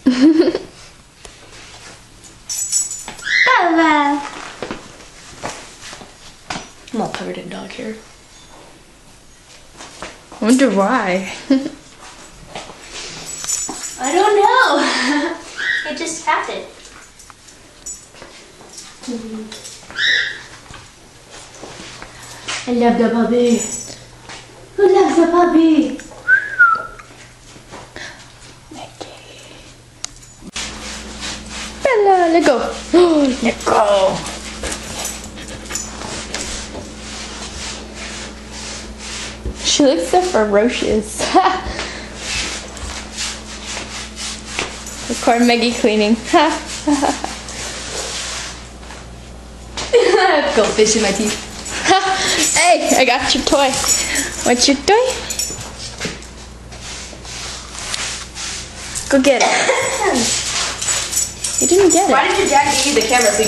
Bella. I'm all covered in dog hair. I wonder why. I don't know. It just happened. I love the puppy. Who loves the puppy? Bella, let go. Let go. She looks so ferocious. Record Maggie cleaning. Goldfish in my teeth. Hey, I got your toy. What's your toy? Go get it. You didn't get it. Why did your dad give you the camera so